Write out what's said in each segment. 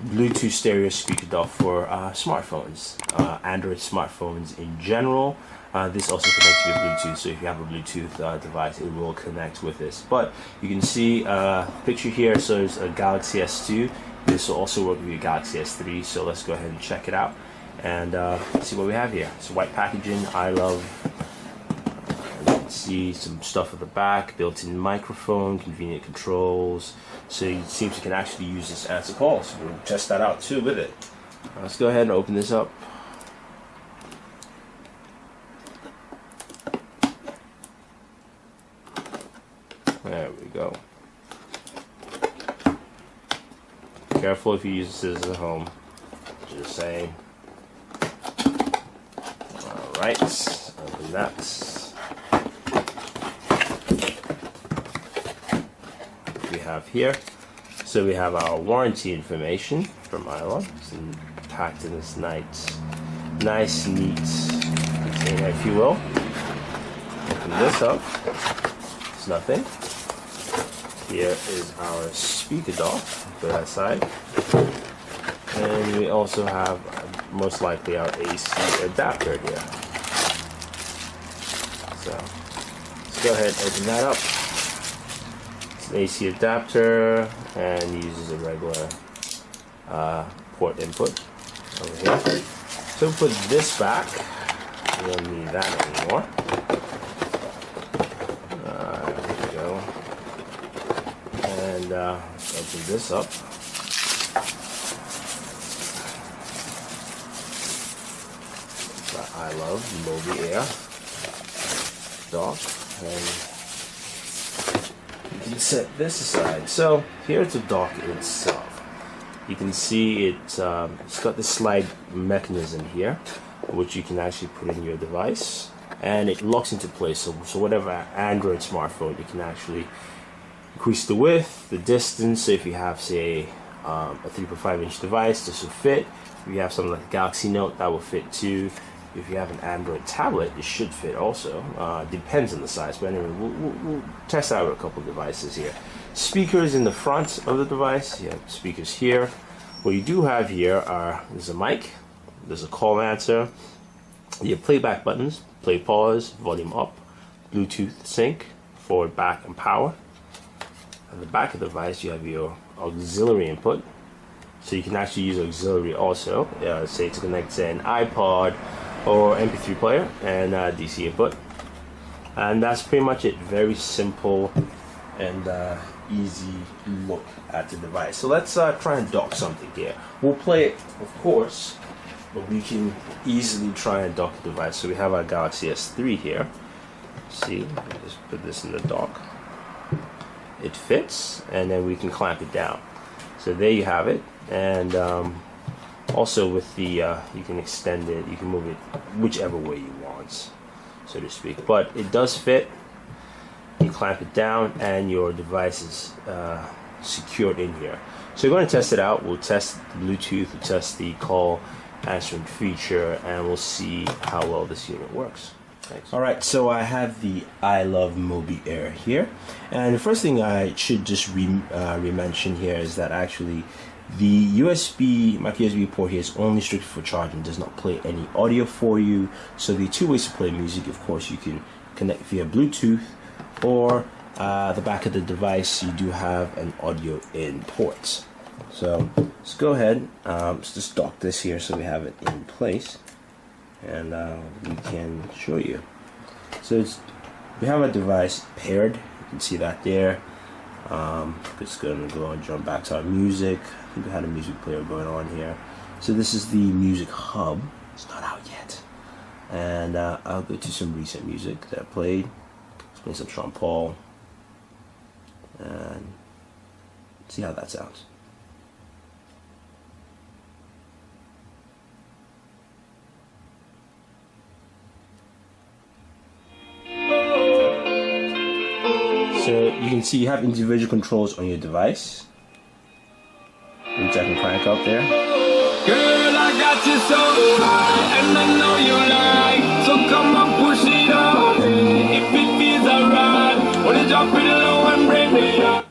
Bluetooth stereo speaker dock for smartphones, Android smartphones in general. This also connects via Bluetooth, so if you have a Bluetooth device, it will connect with this. But you can see picture here shows a Galaxy S2. This will also work with your Galaxy S3, so let's go ahead and check it out and see what we have here. It's white packaging, I love. You can see some stuff at the back, built-in microphone, convenient controls. So it seems you can actually use this as a call, so we'll test that out too with it. Let's go ahead and open this up. There we go. Careful if you use scissors at home. Just saying. Alright, open that. We have here. So we have our warranty information from iLove. It's packed in this nice, neat container, if you will. Open this up. It's nothing. Here is our speaker dock, put that aside. And we also have most likely our AC adapter here. So let's go ahead and open that up. It's an AC adapter and uses a regular port input over here. So we'll put this back. We don't need that anymore. And open this up. The iLove Mobi Air dock, and you can set this aside. So here's the dock itself. You can see it's got this slide mechanism here, which you can actually put in your device, and it locks into place. So whatever Android smartphone, you can actually increase the width, the distance. So if you have, say, a 3.5-inch device, this will fit. If you have something like a Galaxy Note, that will fit too. If you have an Android tablet, it should fit also. Depends on the size, but anyway, we'll test out a couple of devices here. Speakers in the front of the device. You have speakers here. What you do have here there's a mic, there's a call answer, you have playback buttons, play, pause, volume up, Bluetooth sync, forward, back, and power. On the back of the device, you have your auxiliary input, so you can actually use auxiliary also, say to connect to an iPod or MP3 player, and DC input. And that's pretty much it. Very simple and easy look at the device. So let's try and dock something here. We'll play it, of course, but we can easily try and dock the device. So we have our Galaxy S3 here. See, just put this in the dock. It fits, and then we can clamp it down. So there you have it. And also with the you can extend it, you can move it whichever way you want, so to speak, but it does fit. You clamp it down and your device is secured in here. So we're going to test it out. We'll test the Bluetooth, we'll test the call answering feature, and we'll see how well this unit works. Thanks. Alright, so I have the iLove Mobi Air here, and the first thing I should just re-mention here is that actually the micro USB port here is only strictly for charging, does not play any audio for you. So the two ways to play music, of course, you can connect via Bluetooth, or the back of the device you do have an audio in port. So let's go ahead, let's just dock this here so we have it in place, and we can show you. So we have a device paired, you can see that there. Just going to go and jump back to our music. I think we had a music player going on here. So this is the music hub. It's not out yet. And I'll go to some recent music that I played. Let's play some Sean Paul. And see how that sounds. So you can see you have individual controls on your device, which I can crank up there. Girl, I got you so high, and I know you like, so come on, push it up. If it feels alright, wanna drop it low and bring me up.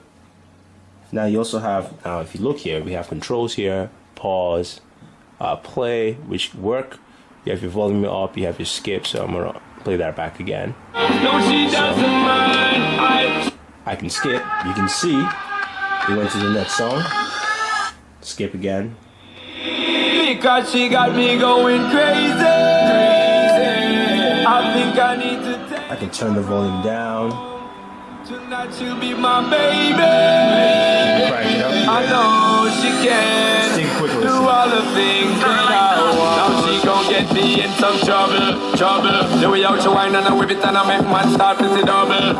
Now you also have, if you look here, we have controls here, pause, play, which work. You have your volume up, you have your skip, so I'm gonna play that back again. No, she doesn't mind. I can skip. You can see we went to the next song. Skip again. Because she got me going crazy. I think I need to take. I can turn the volume down. Tonight she'll be my baby. Crank it up. I know she can. Take a quick Do listen. all the things that I want. Now she gon' get me in some trouble. The way out she whine and I whip it and I make man start to say double.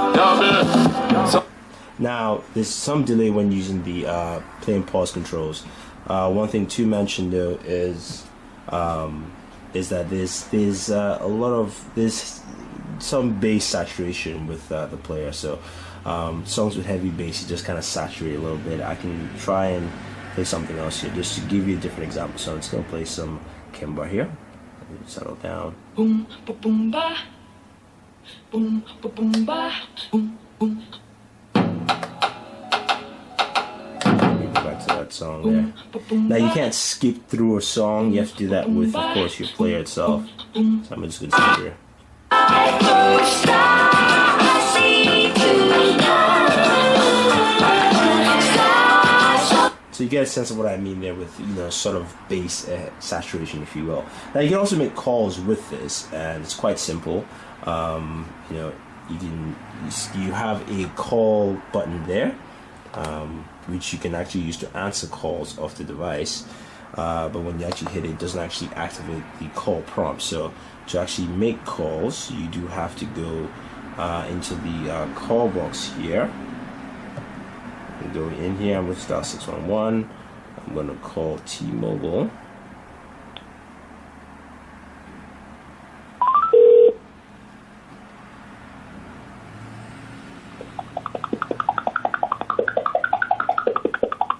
So Now, there's some delay when using the play and pause controls. One thing to mention though is that there's a lot of some bass saturation with the player. So songs with heavy bass, you just kind of saturate a little bit. I can try and play something else here just to give you a different example. So I'm just gonna play some Kimba here. Let me settle down. Boom, ba, boom, ba. Boom, ba, boom, ba. Boom, boom, Let me go back to that song there. ba, boom, Now you ba. can't skip through a song. You have to do that with, of course, your player itself. So I'm just gonna sit here. So you get a sense of what I mean there with, sort of bass saturation, if you will. Now you can also make calls with this, and it's quite simple. You have a call button there, which you can actually use to answer calls off the device. But when you actually hit it, it doesn't actually activate the call prompt. So to actually make calls, you do have to go into the call box here. I'm going in here. I'm going to dial 611. I'm going to call T-Mobile.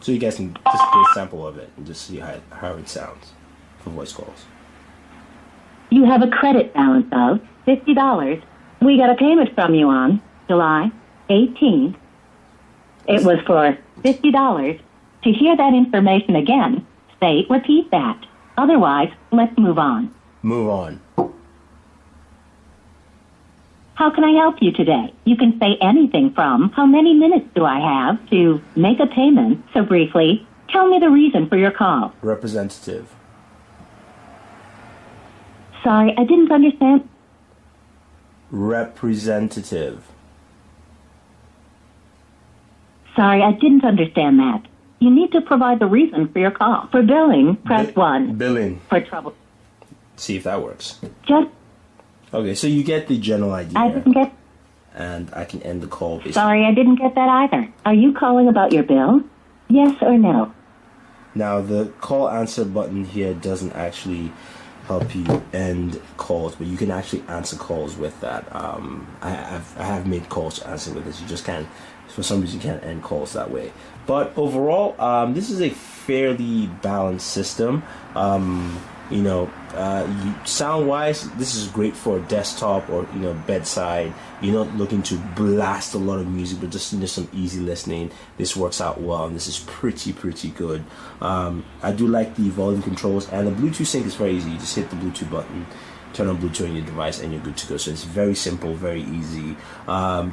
So you guys can just get a sample of it and just see how it sounds for voice calls. You have a credit balance of $50. We got a payment from you on July 18th. It was for $50. To hear that information again, say repeat that. Otherwise, let's move on. Move on. How can I help you today? You can say anything from how many minutes do I have to make a payment. So briefly, tell me the reason for your call. Representative. Sorry, I didn't understand. Representative. Sorry, I didn't understand that. You need to provide the reason for your call. For billing, press 1. Billing. For trouble. See if that works. Just, Okay, so you get the general I idea. didn't get... And I can end the call basically. Sorry, I didn't get that either. Are you calling about your bill? Yes or no? Now the call answer button here doesn't actually help you end calls, but you can actually answer calls with that. I have made calls to answer with this. You just can't, for some reason, you can't end calls that way. But overall, this is a fairly balanced system. Sound-wise, this is great for a desktop or bedside. You're not looking to blast a lot of music, but just some easy listening. This works out well, and this is pretty good. I do like the volume controls, and the Bluetooth sync is very easy. You just hit the Bluetooth button, turn on Bluetooth on your device, and you're good to go. So it's very simple, very easy.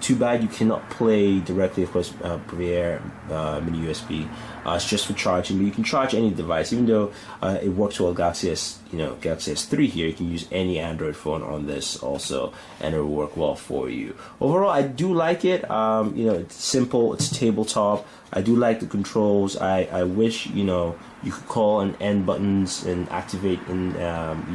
Too bad you cannot play directly, of course, Premiere mini USB. It's just for charging, but you can charge any device. Even though it works well, Galaxy S3 here, you can use any Android phone on this also, and it will work well for you. Overall, I do like it. It's simple. It's tabletop. I do like the controls. I wish you could call and end buttons and activate in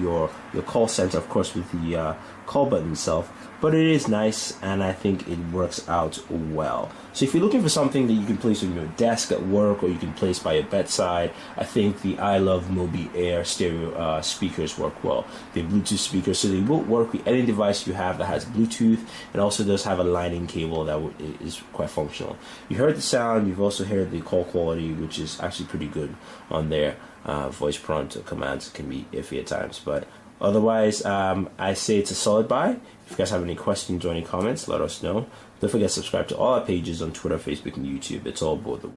your call center, of course, with the call button itself. But it is nice, and I think it works out well. So if you're looking for something that you can place on your desk at work, or you can place by your bedside, I think the I Love Mobi Air stereo speakers work well. They're Bluetooth speakers, so they will work with any device you have that has Bluetooth, and also does have a lightning cable that is quite functional. You heard the sound. You've also heard the call quality, which is actually pretty good on there. Voice prompt commands can be iffy at times, but otherwise, I say it's a solid buy. If you guys have any questions or any comments, let us know. Don't forget to subscribe to all our pages on Twitter, Facebook, and YouTube. It's all both.